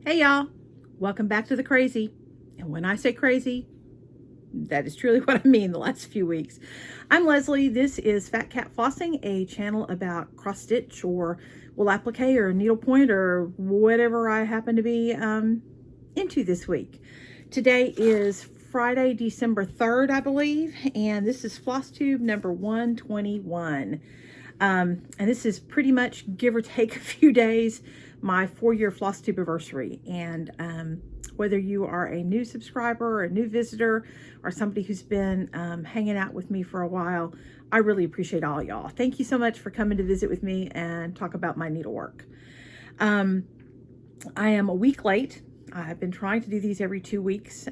Hey y'all, welcome back to the crazy. And when I say crazy, that is truly what I mean the last few weeks. I'm Leslie. This is Phat Cat Phlossing, a channel about cross stitch or wool applique or needlepoint or whatever I happen to be into this week. Today is Friday, December 3rd, I believe, and this is FlossTube number 121. And this is pretty much, give or take a few days, my 4-year FlossTube anniversary. And whether you are a new subscriber or a new visitor or somebody who's been hanging out with me for a while, I really appreciate all y'all. Thank you so much for coming to visit with me and talk about my needlework. I am a week late. I've been trying to do these every 2 weeks.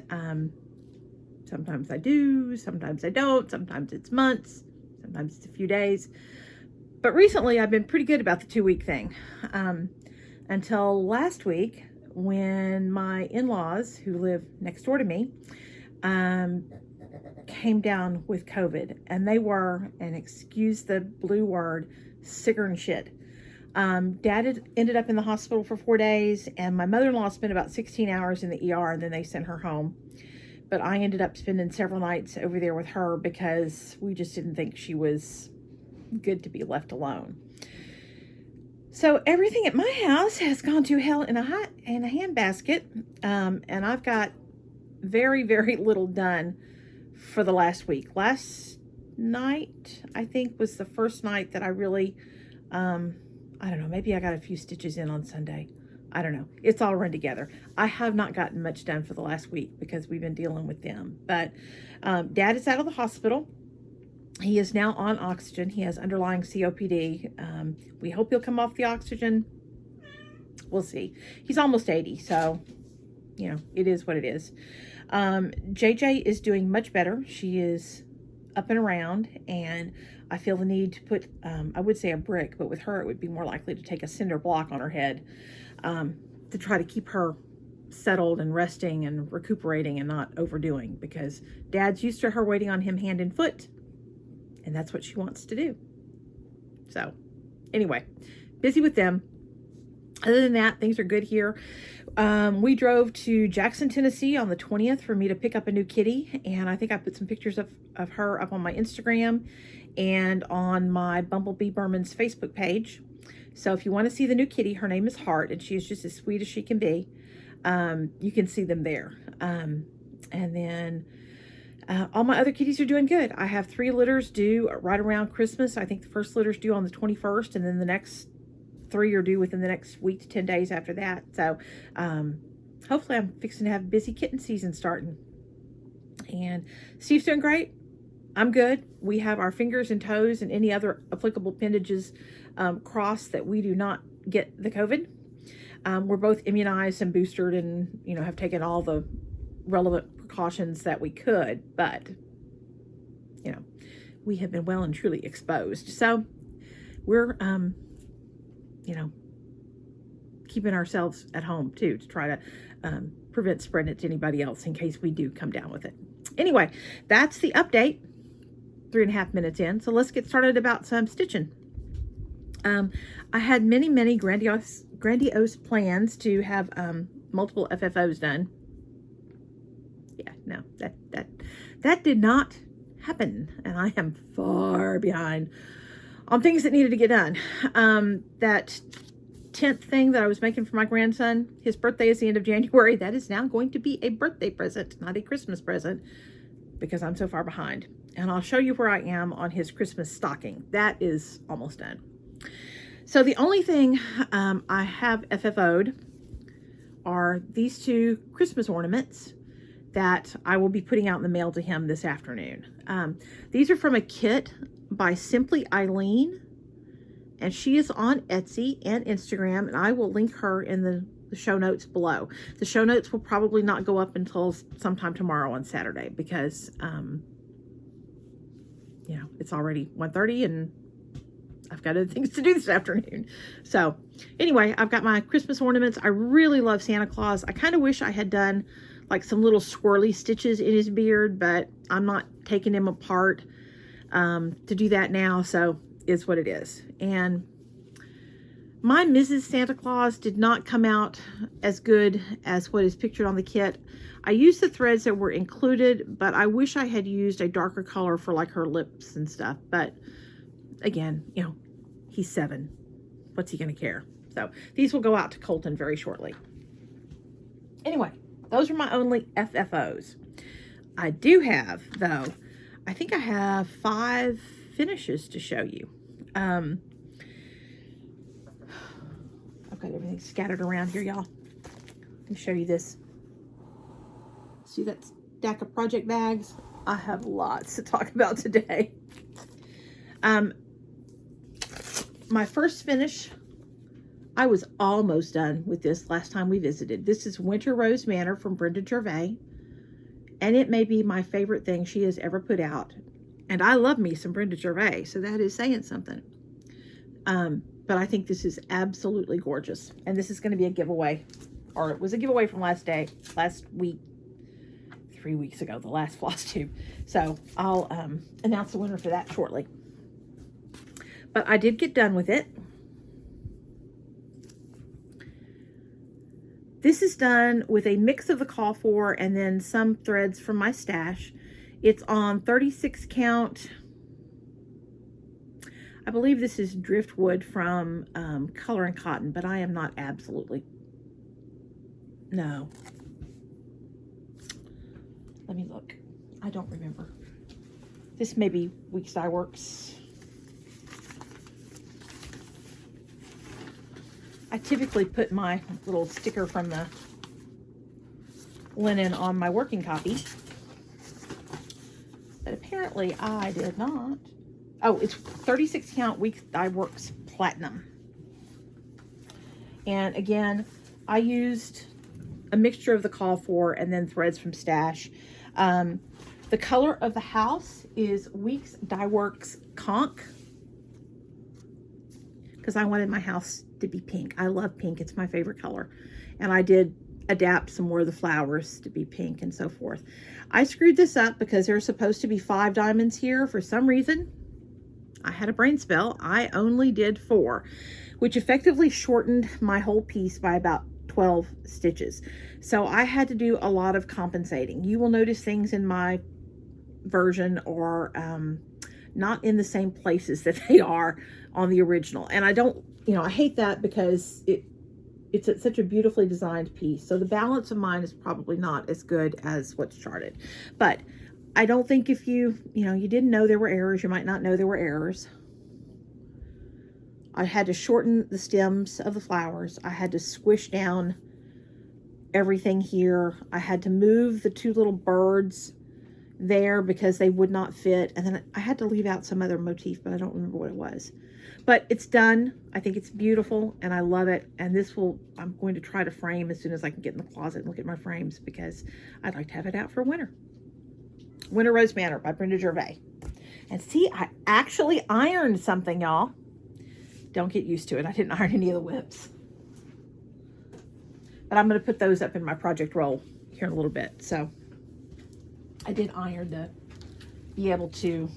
Sometimes I do, sometimes I don't, sometimes it's months, sometimes it's a few days. But recently I've been pretty good about the 2-week thing. Until last week when my in-laws, who live next door to me, came down with COVID. And they were, and excuse the blue word, sicker than shit. Dad ended up in the hospital for 4 days, and my mother-in-law spent about 16 hours in the ER, and then they sent her home. But I ended up spending several nights over there with her because we just didn't think she was good to be left alone. So everything at my house has gone to hell in a handbasket, and I've got very, very little done for the last week. Last night, I think, was the first night that I really, I don't know, maybe I got a few stitches in on Sunday. I don't know. It's all run together. I have not gotten much done for the last week because we've been dealing with them. But Dad is out of the hospital. He is now on oxygen. He has underlying COPD. We hope he'll come off the oxygen. We'll see. He's almost 80, so, you know, it is what it is. JJ is doing much better. She is up and around, and I feel the need to put, I would say a brick, but with her it would be more likely to take a cinder block on her head to try to keep her settled and resting and recuperating and not overdoing, because Dad's used to her waiting on him hand and foot. And that's what she wants to do. So anyway, busy with them. Other than that, things are good here. We drove to Jackson, Tennessee on the 20th for me to pick up a new kitty. And I think I put some pictures of her up on my Instagram and on my Bumblebee Berman's Facebook page. So if you want to see the new kitty, her name is Heart, and she is just as sweet as she can be. You can see them there. And then all my other kitties are doing good. I have 3 litters due right around Christmas. I think the first litter's due on the 21st, and then the next 3 are due within the next week to 10 days after that. So hopefully I'm fixing to have busy kitten season starting. And Steve's doing great. I'm good. We have our fingers and toes and any other applicable appendages crossed that we do not get the COVID. We're both immunized and boosted and, you know, have taken all the relevant precautions that we could, but you know, we have been well and truly exposed. So we're you know, keeping ourselves at home too to try to prevent spreading it to anybody else in case we do come down with it. Anyway, that's the update. 3.5 minutes in, so let's get started about some stitching. I had many grandiose plans to have multiple FFOs done. Yeah, no, that did not happen, and I am far behind on things that needed to get done. That 10th thing that I was making for my grandson, his birthday is the end of January. That is now going to be a birthday present, not a Christmas present, because I'm so far behind. And I'll show you where I am on his Christmas stocking. That is almost done. So the only thing I have FFO'd are these 2 Christmas ornaments that I will be putting out in the mail to him this afternoon. These are from a kit by Simply Eileen, and she is on Etsy and Instagram, and I will link her in the show notes below. The show notes will probably not go up until sometime tomorrow on Saturday because, you know, it's already 1:30 and I've got other things to do this afternoon. So anyway, I've got my Christmas ornaments. I really love Santa Claus. I kind of wish I had done like some little swirly stitches in his beard, but I'm not taking him apart to do that now, so it's what it is. And My Mrs. Santa Claus did not come out as good as what is pictured on the kit. I used the threads that were included, but I wish I had used a darker color for like her lips and stuff. But again, you know, he's 7. What's he going to care? So these will go out to Colton very shortly. Anyway, those are my only FFOs. I do have, though, I think I have 5 finishes to show you. I've got everything scattered around here, y'all. Let me show you this. See that stack of project bags? I have lots to talk about today. My first finish, I was almost done with this last time we visited. This is Winter Rose Manor from Brenda Gervais. And it may be my favorite thing she has ever put out. And I love me some Brenda Gervais, so that is saying something. But I think this is absolutely gorgeous. And this is going to be a giveaway. Or it was a giveaway from last week, 3 weeks ago, the last FlossTube. So I'll announce the winner for that shortly. But I did get done with it. This is done with a mix of the call for and then some threads from my stash. It's on 36 count. I believe this is driftwood from Color and Cotton, but I am not absolutely. No. Let me look. I don't remember. This may be Weeks Dye Works. I typically put my little sticker from the linen on my working copy. But apparently I did not. Oh, it's 36 count Weeks Dye Works Platinum. And again, I used a mixture of the call for and then threads from stash. The color of the house is Weeks Dye Works Conch, because I wanted my house to be pink. I love pink. It's my favorite color. And I did adapt some more of the flowers to be pink and so forth. I screwed this up because there's supposed to be 5 diamonds here. For some reason, I had a brain spell. I only did 4, which effectively shortened my whole piece by about 12 stitches. So I had to do a lot of compensating. You will notice things in my version are not in the same places that they are on the original. And I don't, you know, I hate that because it's such a beautifully designed piece. So the balance of mine is probably not as good as what's charted. But I don't think if you didn't know there were errors, you might not know there were errors. I had to shorten the stems of the flowers. I had to squish down everything here. I had to move the 2 little birds there because they would not fit. And then I had to leave out some other motif, but I don't remember what it was. But it's done. I think it's beautiful and I love it. And this I'm going to try to frame as soon as I can get in the closet and look at my frames because I'd like to have it out for winter. Winter Rose Manor by Brenda Gervais. And see, I actually ironed something, y'all. Don't get used to it. I didn't iron any of the whips. But I'm going to put those up in my project roll here in a little bit. So I did iron to be able to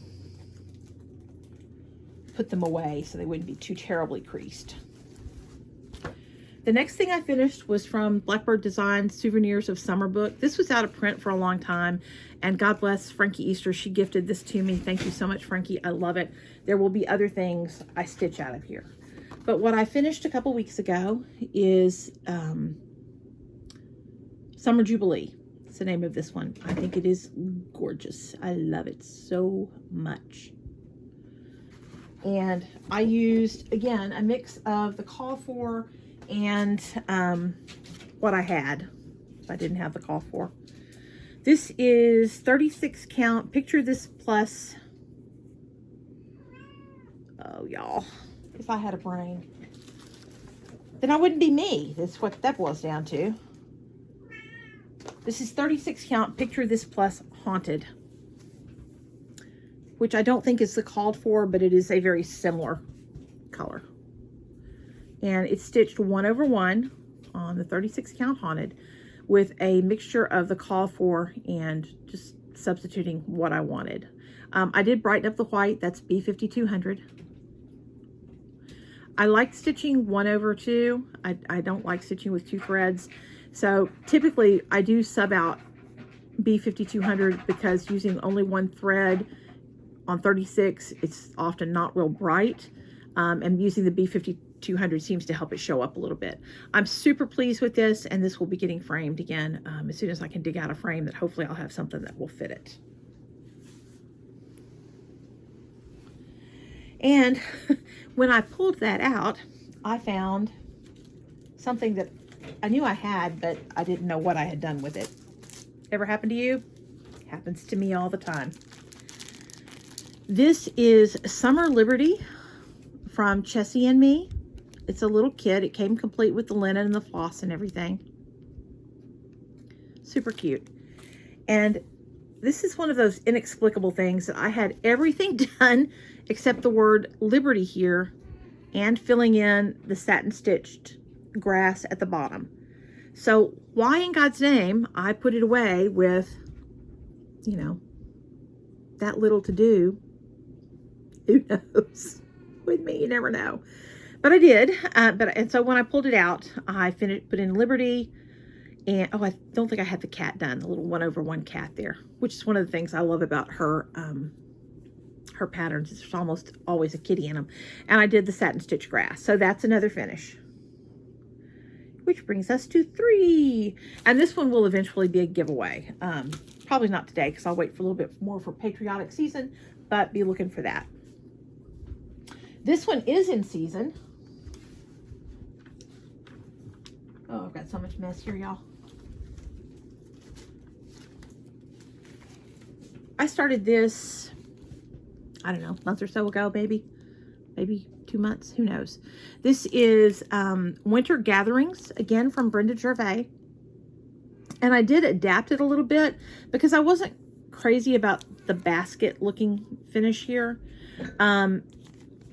put them away so they wouldn't be too terribly creased. The next thing I finished was from Blackbird Design Souvenirs of Summer book. This was out of print for a long time, and God bless Frankie Easter. She gifted this to me. Thank you so much, Frankie. I love it. There will be other things I stitch out of here. But what I finished a couple weeks ago is Summer Jubilee. It's the name of this one. I think it is gorgeous. I love it so much. And I used, again, a mix of the call for and what I had. I didn't have the call for. This is 36 count. Picture this plus. Oh, y'all. If I had a brain, then I wouldn't be me. That's what that boils down to. This is 36 count. Picture this plus Haunted, which I don't think is the called for, but it is a very similar color. And it's stitched 1/1 on the 36 count Haunted with a mixture of the call for and just substituting what I wanted. I did brighten up the white. That's B5200. I like stitching 1/2. I don't like stitching with 2 threads. So typically I do sub out B5200 because using only 1 thread on 36, it's often not real bright. And using the B5200 seems to help it show up a little bit. I'm super pleased with this, and this will be getting framed again as soon as I can dig out a frame that hopefully I'll have something that will fit it. And when I pulled that out, I found something that I knew I had, but I didn't know what I had done with it. Ever happened to you? Happens to me all the time. This is Summer Liberty from Chessie and Me. It's a little kit. It came complete with the linen and the floss and everything. Super cute. And this is one of those inexplicable things that I had everything done except the word Liberty here and filling in the satin stitched grass at the bottom. So why in God's name I put it away with, you know, that little to do, who knows? With me, you never know. But I did. And so when I pulled it out, I put in Liberty. And, oh, I don't think I had the cat done, the little 1/1 cat there, which is one of the things I love about her patterns. There's almost always a kitty in them. And I did the satin stitch grass. So that's another finish. Which brings us to 3. And this one will eventually be a giveaway. Probably not today because I'll wait for a little bit more for patriotic season, but be looking for that. This one is in season. Oh, I've got so much mess here, y'all. I started this, I don't know, a month or so ago, maybe 2 months, who knows. This is Winter Gatherings, again from Brenda Gervais. And I did adapt it a little bit because I wasn't crazy about the basket looking finish here.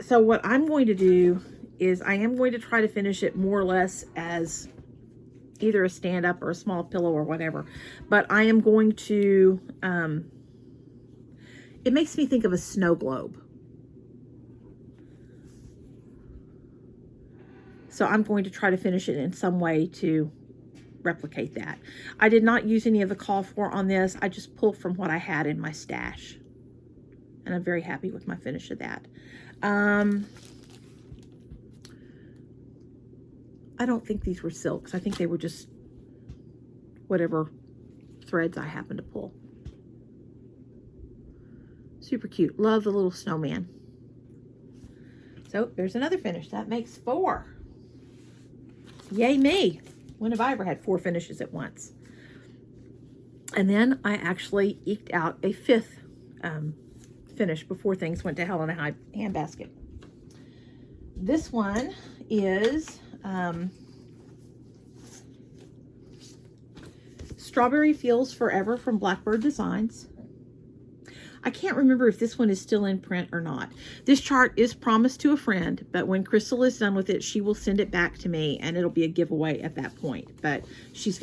So what I'm going to do is I am going to try to finish it more or less as either a stand-up or a small pillow or whatever. But I am going to, it makes me think of a snow globe. So I'm going to try to finish it in some way to replicate that. I did not use any of the call for on this. I just pulled from what I had in my stash. And I'm very happy with my finish of that. I don't think these were silks. I think they were just whatever threads I happened to pull. Super cute. Love the little snowman. So there's another finish. That makes 4. Yay me. When have I ever had 4 finishes at once? And then I actually eked out a 5th finish before things went to hell in a handbasket. This one is Strawberry Feels Forever from Blackbird Designs. I can't remember if this one is still in print or not. This chart is promised to a friend, but when Crystal is done with it, she will send it back to me and it'll be a giveaway at that point. But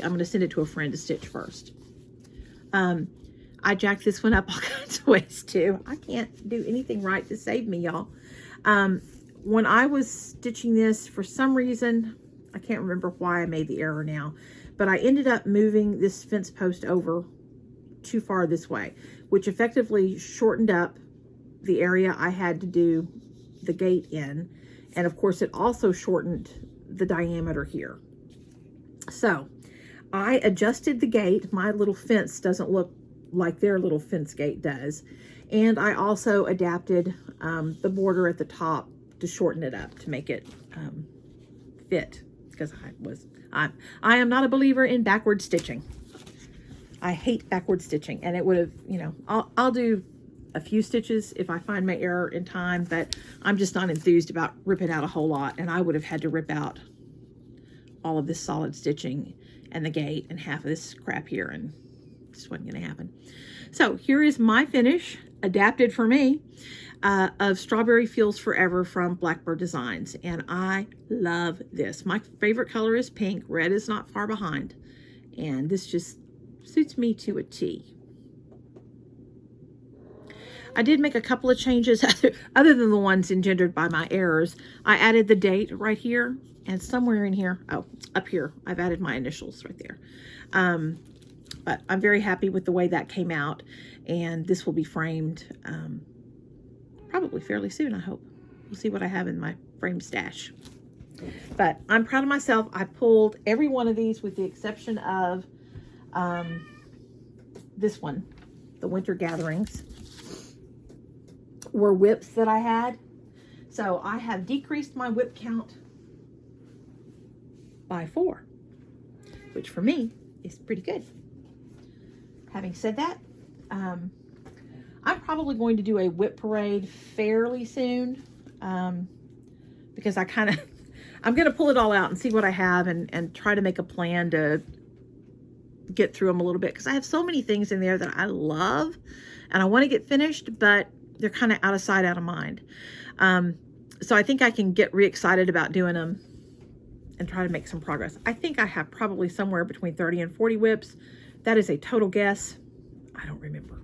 I'm going to send it to a friend to stitch first. I jacked this one up all kinds of ways too. I can't do anything right to save me, y'all. When I was stitching this, for some reason, I can't remember why I made the error now, but I ended up moving this fence post over too far this way, which effectively shortened up the area I had to do the gate in. And of course, it also shortened the diameter here. So I adjusted the gate. My little fence doesn't look like their little fence gate does. And I also adapted the border at the top to shorten it up to make it fit, because I am not a believer in backward stitching. I hate backward stitching, and it would have, you know, I'll do a few stitches if I find my error in time, but I'm just not enthused about ripping out a whole lot, and I would have had to rip out all of this solid stitching and the gate and half of this crap here, and it just wasn't going to happen. So here is my finish, adapted for me, of Strawberry Feels Forever from Blackbird Designs, and I love this. My favorite color is pink. Red is not far behind, and this just suits me to a T. I did make a couple of changes other than the ones engendered by my errors. I added the date right here, and somewhere in here, oh, up here, I've added my initials right there. But I'm very happy with the way that came out, and this will be framed probably fairly soon, I hope. We'll see what I have in my frame stash. But I'm proud of myself. I pulled every one of these with the exception of this one, the Winter Gatherings, were whips that I had. So I have decreased my whip count by 4, which for me is pretty good. Having said that, I'm probably going to do a whip parade fairly soon, because I'm going to pull it all out and see what I have and try to make a plan to get through them a little bit, because I have so many things in there that I love and I want to get finished, but they're kind of out of sight, out of mind. So I think I can get re-excited about doing them and try to make some progress. I think I have probably somewhere between 30 and 40 whips. That is a total guess. I don't remember.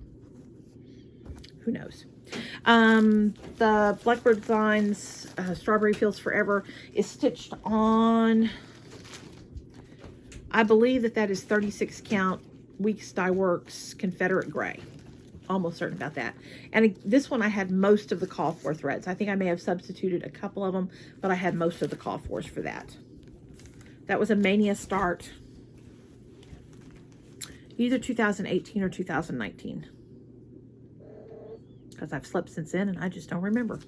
Who knows? The Blackbird Designs Strawberry Fields Forever is stitched on, I believe that is 36 count Weeks Dye Works Confederate Gray. Almost certain about that. And this one I had most of the call for threads. I think I may have substituted a couple of them, but I had most of the call fors for that. That was a Mania start, either 2018 or 2019. Because I've slept since then and I just don't remember.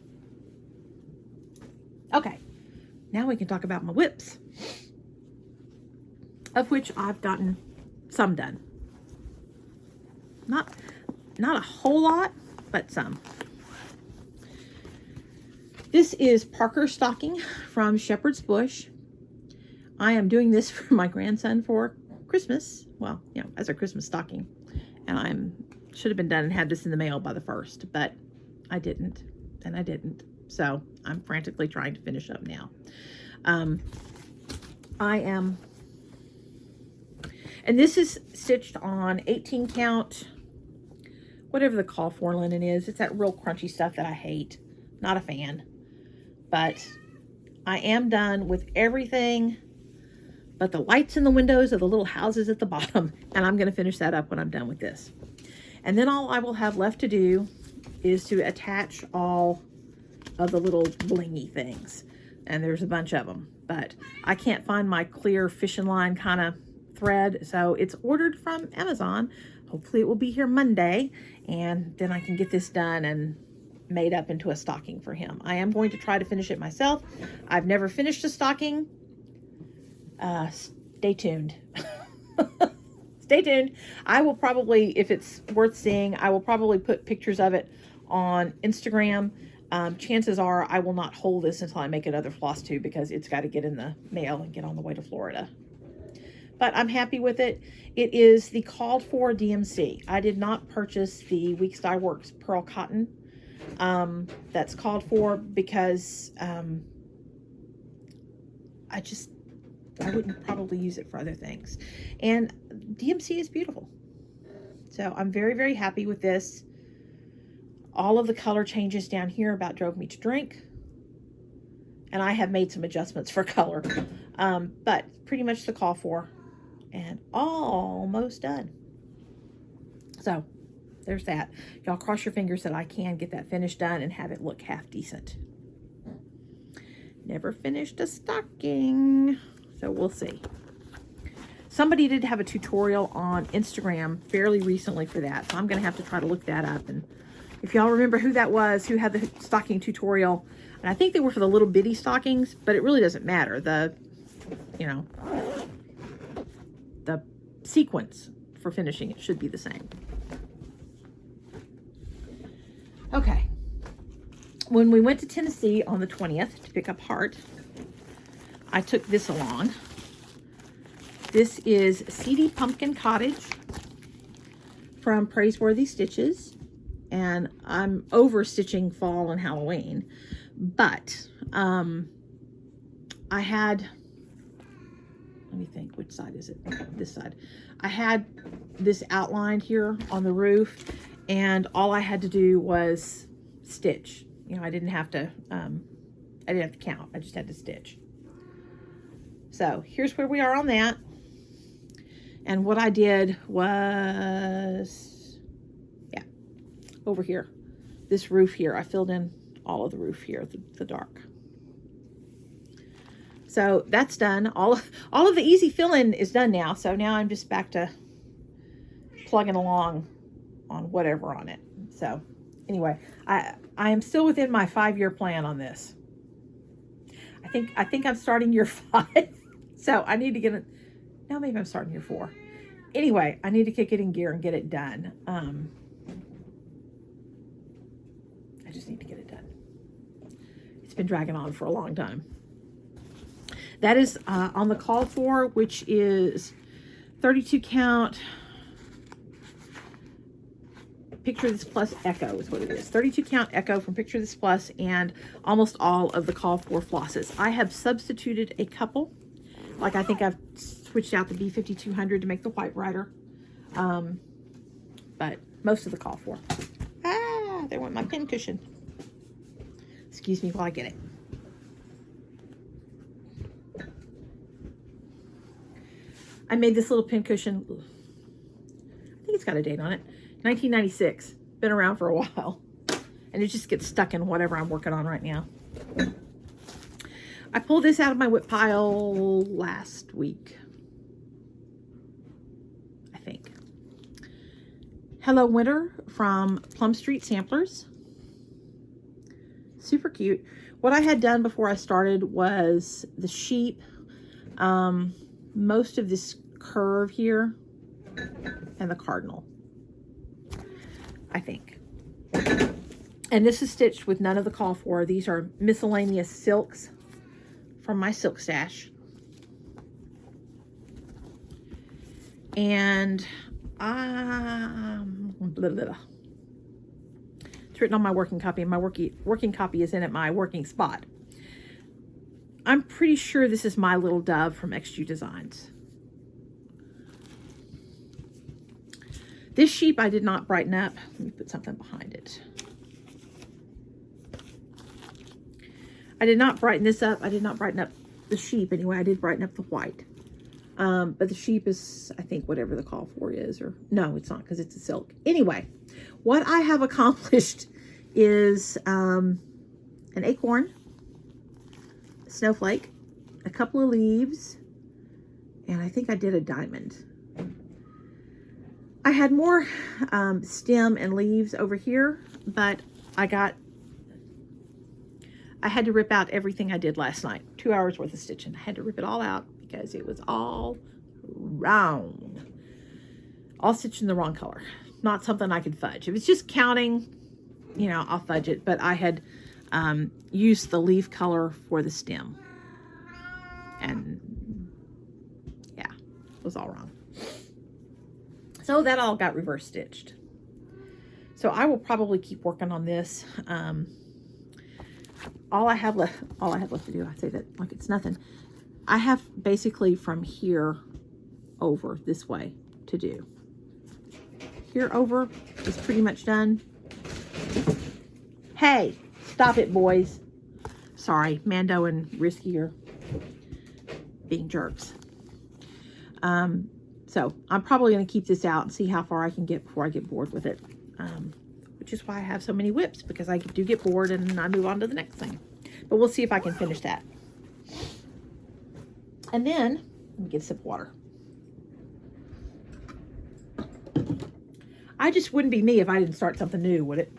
Okay, now we can talk about my whips, of which I've gotten some done. Not a whole lot, but some. This is Parker stocking from Shepherd's Bush. I am doing this for my grandson for Christmas. Well, you know, as a Christmas stocking. And should have been done and had this in the mail by the 1st, but I didn't, and I didn't. So I'm frantically trying to finish up now. And this is stitched on 18 count, whatever the call for linen is. It's that real crunchy stuff that I hate. Not a fan. But I am done with everything but the lights in the windows of the little houses at the bottom. And I'm going to finish that up when I'm done with this. And then all I will have left to do is to attach all of the little blingy things. And there's a bunch of them. But I can't find my clear fishing line kind of thread. So it's ordered from Amazon. Hopefully it will be here Monday. And then I can get this done and made up into a stocking for him. I am going to try to finish it myself. I've never finished a stocking. Stay tuned. Stay tuned. I will probably, if it's worth seeing, I will probably put pictures of it on Instagram. Chances are I will not hold this until I make another FlossTube, because it's got to get in the mail and get on the way to Florida. But I'm happy with it. It is the called for DMC. I did not purchase the Weeks Dye Works Pearl Cotton. That's called for because I wouldn't probably use it for other things. And DMC is beautiful. So I'm very, very happy with this. All of the color changes down here about drove me to drink. And I have made some adjustments for color. But pretty much the call for. And almost done. So there's that. Y'all cross your fingers that I can get that finished done and have it look half decent. Never finished a stocking. So we'll see. Somebody did have a tutorial on Instagram fairly recently for that. So I'm going to have to try to look that up. And if y'all remember who that was, who had the stocking tutorial, and I think they were for the little bitty stockings, but it really doesn't matter. The sequence for finishing it should be the same. Okay. When we went to Tennessee on the 20th to pick up Hart, I took this along. This is Seedy Pumpkin Cottage from Praiseworthy Stitches. And I'm over stitching fall and Halloween. But I had, let me think, which side is it? This side. I had this outlined here on the roof. and all I had to do was stitch. You know, I didn't have to count. I just had to stitch. So here's where we are on that. And what I did was, yeah, over here, this roof here, I filled in all of the roof here, the dark. So that's done. All of the easy fill-in is done now. So now I'm just back to plugging along on whatever on it. So anyway, I am still within my 5-year plan on this. I think I'm starting year 5. So I need to get it. Now maybe I'm starting year 4. Anyway, I need to kick it in gear and get it done. I just need to get it done. It's been dragging on for a long time. That is on the call for, which is 32 count. Picture This Plus Echo is what it is. 32 count Echo from Picture This Plus, and almost all of the call for flosses. I have substituted a couple. Like I think I've switched out the B5200 to make the white rider. But most of the call for. Ah, there went my pin cushion. Excuse me while I get it. I made this little pin cushion. I think it's got a date on it. 1996. Been around for a while. And it just gets stuck in whatever I'm working on right now. I pulled this out of my whip pile last week, I think. Hello Winter from Plum Street Samplers. Super cute. What I had done before I started was the sheep, most of this curve here, and the cardinal, I think. And this is stitched with none of the call for. These are miscellaneous silks from my silk stash. And it's written on my working copy, and my working copy is in at my working spot. I'm pretty sure this is My Little Dove from XU Designs. This sheep I did not brighten up. Let me put something behind it. I did not brighten this up. I did not brighten up the sheep anyway. I did brighten up the white. But the sheep is, I think, whatever the call for is. Or no, it's not, because it's a silk. Anyway, what I have accomplished is an acorn, a snowflake, a couple of leaves, and I think I did a diamond. I had more stem and leaves over here, but I had to rip out everything I did last night. 2 hours worth of stitching. I had to rip it all out because it was all wrong. All stitched in the wrong color. Not something I could fudge. If it's just counting, you know, I'll fudge it. But I had used the leaf color for the stem. And yeah, it was all wrong. So that all got reverse stitched. So I will probably keep working on this. All I have left to do, I say that like it's nothing. I have basically from here over this way to do. Here over is pretty much done. Hey, stop it, boys. Sorry, Mando and Risky are being jerks. So I'm probably going to keep this out and see how far I can get before I get bored with it. Which is why I have so many whips, because I do get bored and I move on to the next thing. But we'll see if I can finish that. And then, let me get a sip of water. I just wouldn't be me if I didn't start something new, would it?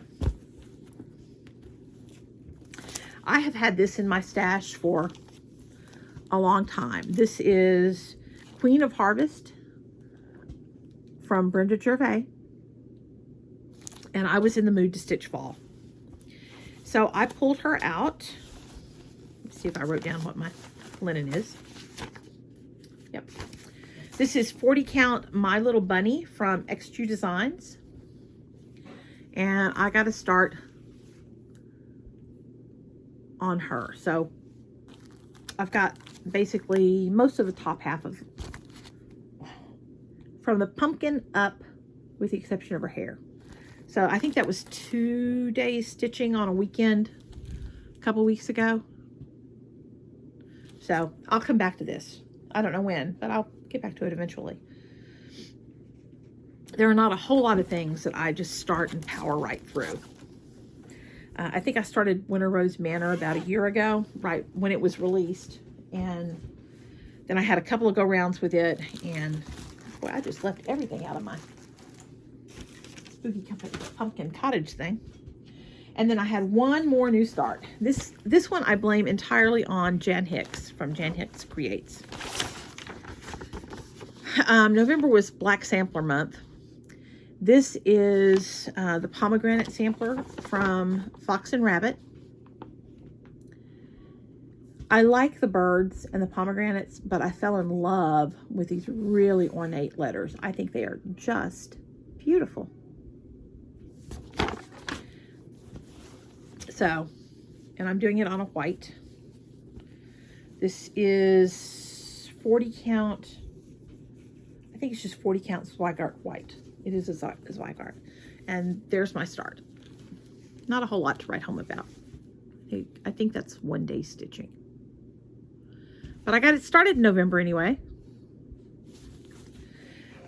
I have had this in my stash for a long time. This is Queen of Harvest from Brenda Gervais. And I was in the mood to stitch fall. So I pulled her out. Let's see if I wrote down what my linen is. Yep. This is 40 count My Little Bunny from XU Designs. And I got to start on her. So I've got basically most of the top half of, from the pumpkin up, with the exception of her hair. So I think that was 2 days stitching on a weekend a couple weeks ago. So I'll come back to this. I don't know when, but I'll get back to it eventually. There are not a whole lot of things that I just start and power right through. I think I started Winter Rose Manor about a year ago, right when it was released. And then I had a couple of go-rounds with it. And boy, I just left everything out of my Spooky Pumpkin Cottage thing. And then I had one more new start. This one I blame entirely on Jan Hicks from Jan Hicks Creates. November was Black Sampler month. This is the Pomegranate Sampler from Fox and Rabbit. I like the birds and the pomegranates, but I fell in love with these really ornate letters. I think they are just beautiful. So, and I'm doing it on a white. This is 40 count. I think it's just 40 count Zweigart white. It is a Zweigart. And there's my start. Not a whole lot to write home about. I think that's 1 day stitching. But I got it started in November anyway.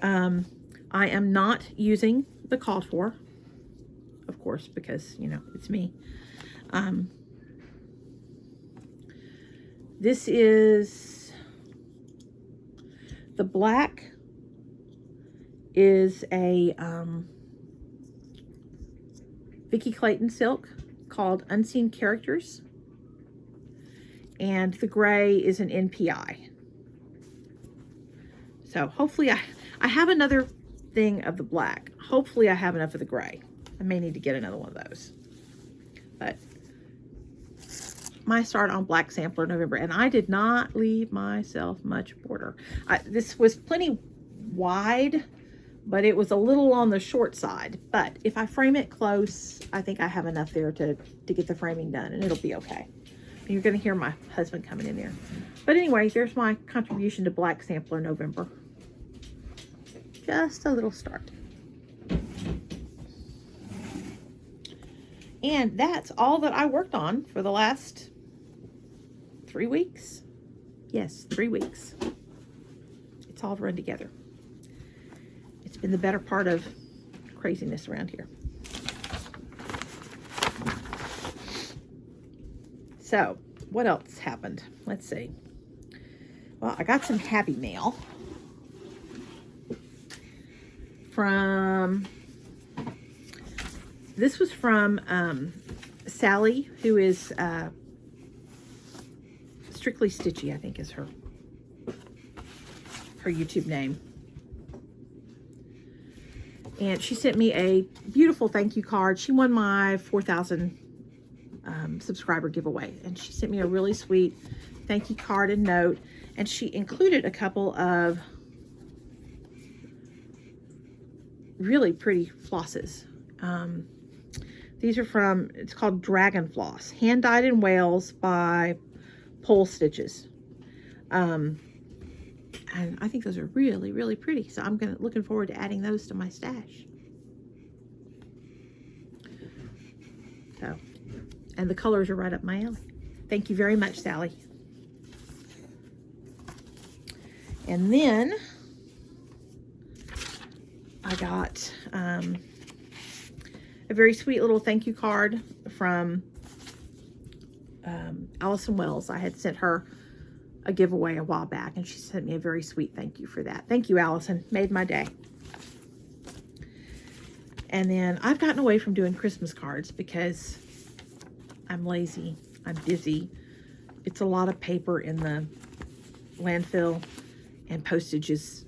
I am not using the called for, of course, because, you know, it's me. This is the black is a Vicki Clayton silk called Unseen Characters, and the gray is an NPI. So hopefully I have another thing of the black. Hopefully I have enough of the gray. I may need to get another one of those. But my start on Black Sampler November, and I did not leave myself much border. This was plenty wide, but it was a little on the short side. But if I frame it close, I think I have enough there to get the framing done, and it'll be okay. And you're going to hear my husband coming in there. But anyway, there's my contribution to Black Sampler November. Just a little start. And that's all that I worked on for the last 3 weeks. Yes, 3 weeks. It's all run together. It's been the better part of craziness around here. So, what else happened? Let's see. Well, I got some happy mail from... This was from Sally, who is Strictly Stitchy, I think is her YouTube name. And she sent me a beautiful thank you card. She won my 4,000 subscriber giveaway. And she sent me a really sweet thank you card and note. And she included a couple of really pretty flosses. These are from, it's called Dragon Floss, hand dyed in Wales by Pole Stitches. And I think those are really, really pretty. So I'm looking forward to adding those to my stash. So, and the colors are right up my alley. Thank you very much, Sally. And then I got a very sweet little thank you card from Allison Wells. I had sent her a giveaway a while back, and she sent me a very sweet thank you for that. Thank you, Allison. Made my day. And then I've gotten away from doing Christmas cards because I'm lazy. I'm busy. It's a lot of paper in the landfill, and postage is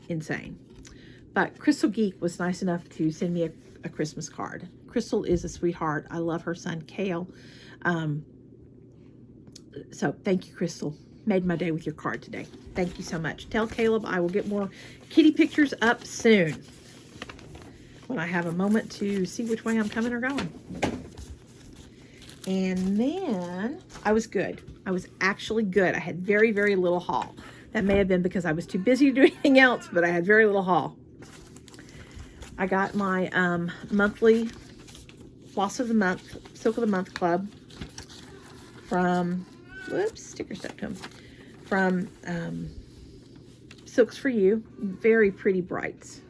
insane. But Crystal Geek was nice enough to send me a Christmas card. Crystal is a sweetheart. I love her son, Kale. So thank you, Crystal. Made my day with your card today. Thank you so much. Tell Caleb I will get more kitty pictures up soon when I have a moment to see which way I'm coming or going. And then I was good. I was actually good. I had very, very little haul. That may have been because I was too busy to do anything else, but I had very little haul. I got my monthly Floss of the Month, Silk of the Month Club from, whoops, sticker stuck to them, from Silks for You. Very pretty brights.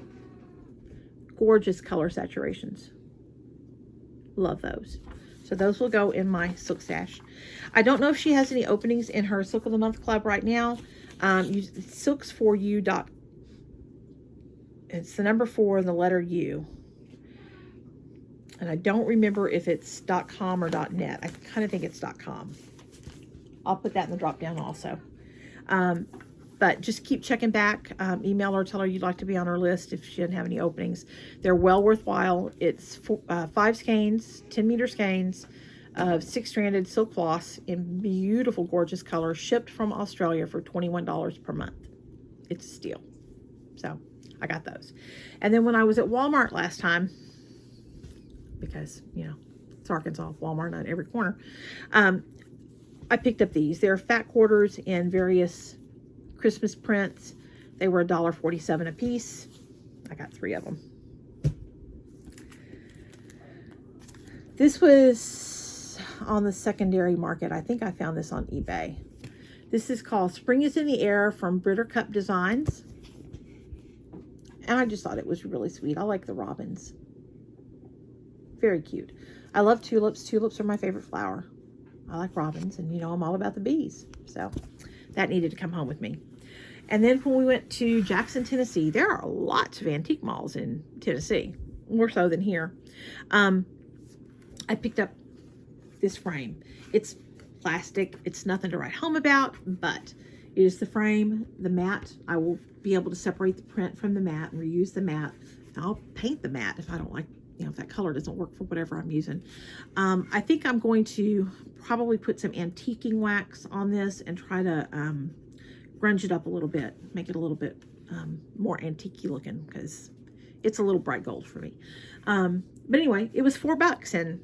Gorgeous color saturations. Love those. So those will go in my silk stash. I don't know if she has any openings in her Silk of the Month Club right now. Use silks4u. It's the number 4 and the letter U. And I don't remember if it's .com or .net. I kind of think it's .com. I'll put that in the drop down also. But just keep checking back. Email her, tell her you'd like to be on her list if she doesn't have any openings. They're well worthwhile. It's 5 skeins, 10-meter skeins of 6-stranded silk floss in beautiful, gorgeous colors, shipped from Australia for $21 per month. It's a steal. So I got those. And then when I was at Walmart last time, because, you know, it's Arkansas, Walmart, not every corner, I picked up these. They're fat quarters in various Christmas prints. They were $1.47 a piece. I got 3 of them. This was on the secondary market. I think I found this on eBay. This is called Spring is in the Air from Britter Cup Designs. And I just thought it was really sweet. I like the robins. Very cute. I love tulips. Tulips are my favorite flower. I like robins, and you know I'm all about the bees. So that needed to come home with me. And then when we went to Jackson, Tennessee, there are lots of antique malls in Tennessee, more so than here. I picked up this frame. It's plastic. It's nothing to write home about, but it is the frame, the mat. I will be able to separate the print from the mat and reuse the mat. And I'll paint the mat if I don't like, you know, if that color doesn't work for whatever I'm using. I think I'm going to probably put some antiquing wax on this and try to grunge it up a little bit, make it a little bit more antique-y looking, because it's a little bright gold for me. But anyway, it was $4, and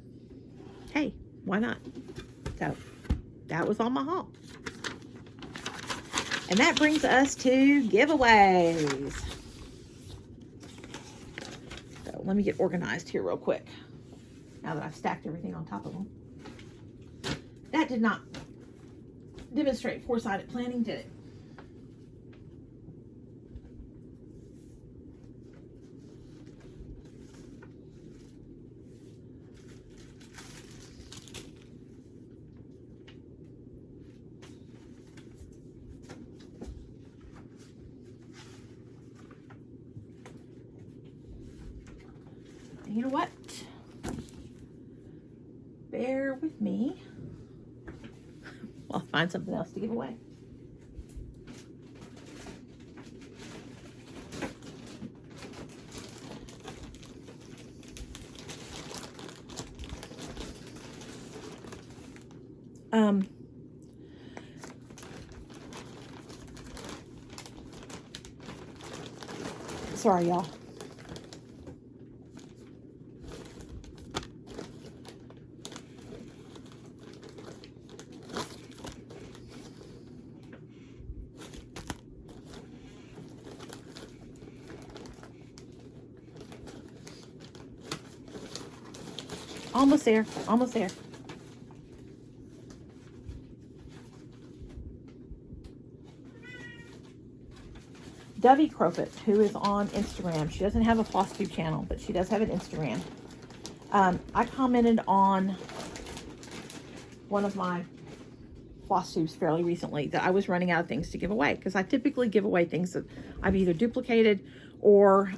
hey, why not? So that was all my haul. And that brings us to giveaways. So let me get organized here real quick, now that I've stacked everything on top of them. That did not demonstrate foresighted planning, did it? You know what? Bear with me. I'll find something else to give away. Sorry, y'all. Almost there, almost there. Dovey Crofit, who is on Instagram. She doesn't have a FlossTube channel, but she does have an Instagram. I commented on one of my FlossTubes fairly recently that I was running out of things to give away, because I typically give away things that I've either duplicated or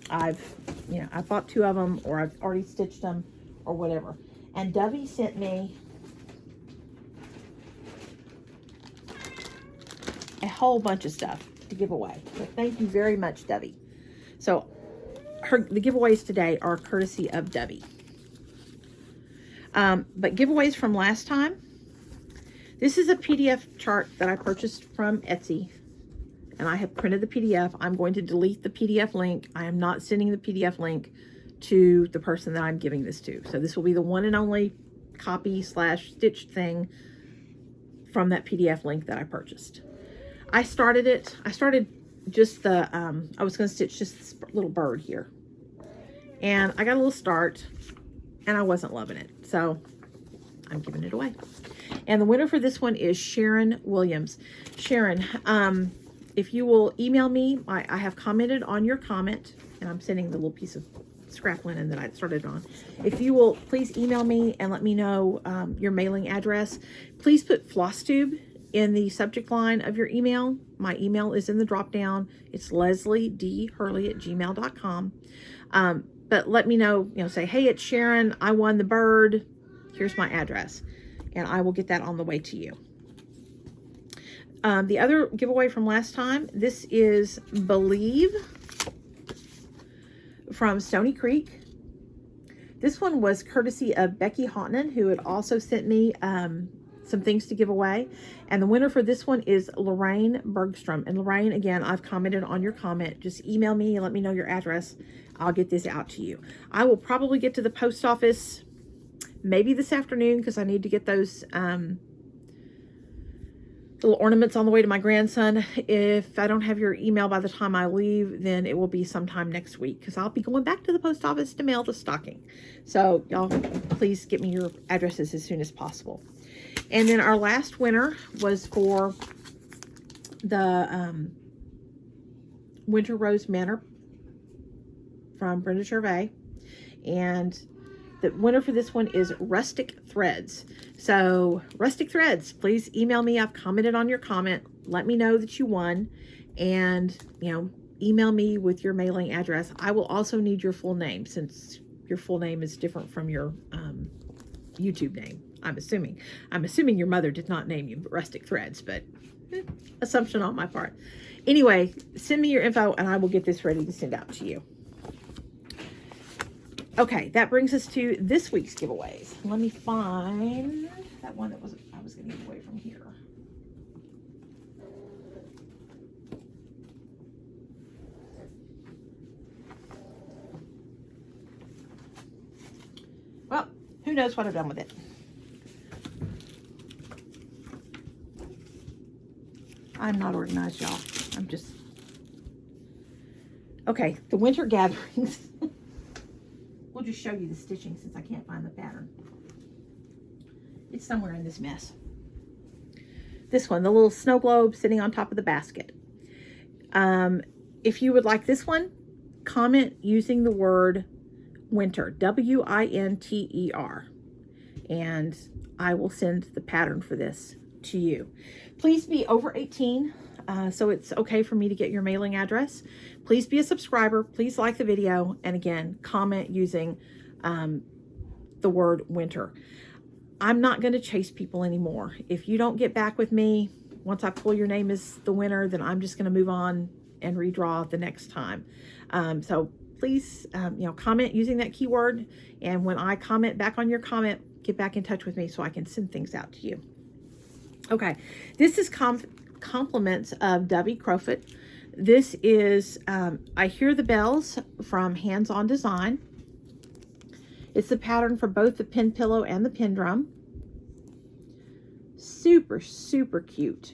I've bought 2 of them, or I've already stitched them, or whatever. And Dovey sent me a whole bunch of stuff to give away. So thank you very much, Dovey. So the giveaways today are courtesy of Dovey. But giveaways from last time. This is a PDF chart that I purchased from Etsy, and I have printed the PDF. I'm going to delete the PDF link. I am not sending the PDF link to the person that I'm giving this to. So this will be the one and only copy / stitched thing from that PDF link that I purchased. I started just the, I was going to stitch just this little bird here. And I got a little start, and I wasn't loving it. So I'm giving it away. And the winner for this one is Sharon Williams. Sharon, if you will email me, I have commented on your comment, and I'm sending the little piece of scrap linen that I started on. If you will please email me and let me know your mailing address. Please put FlossTube in the subject line of your email. My email is in the drop down. It's lesliedhurley@gmail.com. But let me know, say, hey, it's Sharon. I won the bird. Here's my address. And I will get that on the way to you. The other giveaway from last time, this is Believe from Stony Creek. This one was courtesy of Becky Hotnan, who had also sent me some things to give away. And the winner for this one is Lorraine Bergstrom. And Lorraine, again, I've commented on your comment. Just email me and let me know your address. I'll get this out to you. I will probably get to the post office maybe this afternoon because I need to get those little ornaments on the way to my grandson. If I don't have your email by the time I leave, then it will be sometime next week because I'll be going back to the post office to mail the stocking. So y'all, please get me your addresses as soon as possible. And then our last winner was for the Winter Rose Manor from Brenda Gervais. And the winner for this one is Rustic Threads. So Rustic Threads, please email me. I've commented on your comment. Let me know that you won. And, email me with your mailing address. I will also need your full name since your full name is different from your YouTube name. I'm assuming your mother did not name you Rustic Threads, but assumption on my part. Anyway, send me your info and I will get this ready to send out to you. Okay, that brings us to this week's giveaways. Let me find that one that I was going to give away from here. Well, who knows what I've done with it. I'm not organized, y'all. I'm just... Okay, the Winter Gatherings. We'll just show you the stitching since I can't find the pattern. It's somewhere in this mess. This one, the little snow globe sitting on top of the basket. If you would like this one, comment using the word winter, W-I-N-T-E-R, and I will send the pattern for this to you. Please be over 18, so it's okay for me to get your mailing address. Please be a subscriber. Please like the video. And again, comment using the word winter. I'm not going to chase people anymore. If you don't get back with me, once I pull your name as the winner, then I'm just going to move on and redraw the next time. So please, comment using that keyword. And when I comment back on your comment, get back in touch with me so I can send things out to you. Okay, this is compliments of Dovey Crowfoot. This is I Hear the Bells from Hands On Design. It's the pattern for both the pin pillow and the pin drum. Super, super cute.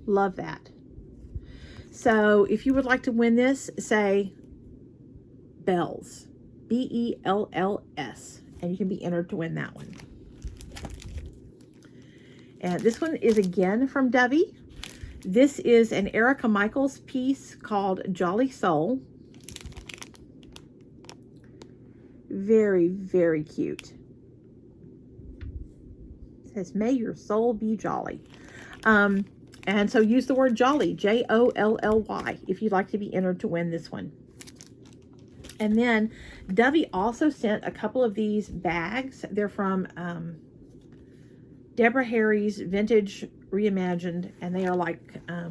Love that. So if you would like to win this, say Bells, B-E-L-L-S, and you can be entered to win that one. And this one is again from Dovey. This is an Erica Michaels piece called Jolly Soul. Very, very cute. It says, may your soul be jolly. And so use the word jolly, J-O-L-L-Y, if you'd like to be entered to win this one. And then Dovey also sent a couple of these bags. They're from Deborah Harry's Vintage Reimagined, and they are like, I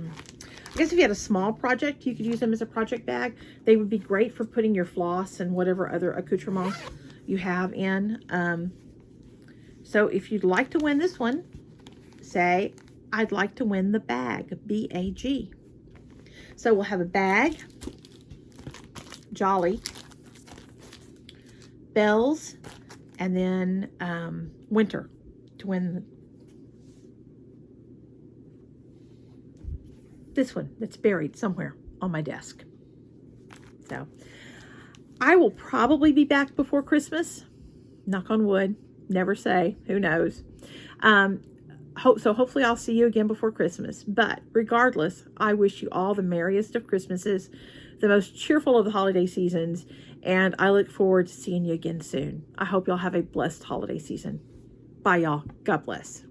guess if you had a small project, you could use them as a project bag. They would be great for putting your floss and whatever other accoutrements you have in. So if you'd like to win this one, say, I'd like to win the bag, B-A-G. So we'll have a bag, Jolly, Bells, and then Winter to win this one that's buried somewhere. on my desk. So I will probably be back before Christmas. Knock on wood. Never say. Who knows? So hopefully I'll see you again before Christmas. But regardless, I wish you all the merriest of Christmases, the most cheerful of the holiday seasons, and I look forward to seeing you again soon. I hope y'all have a blessed holiday season. Bye, y'all. God bless.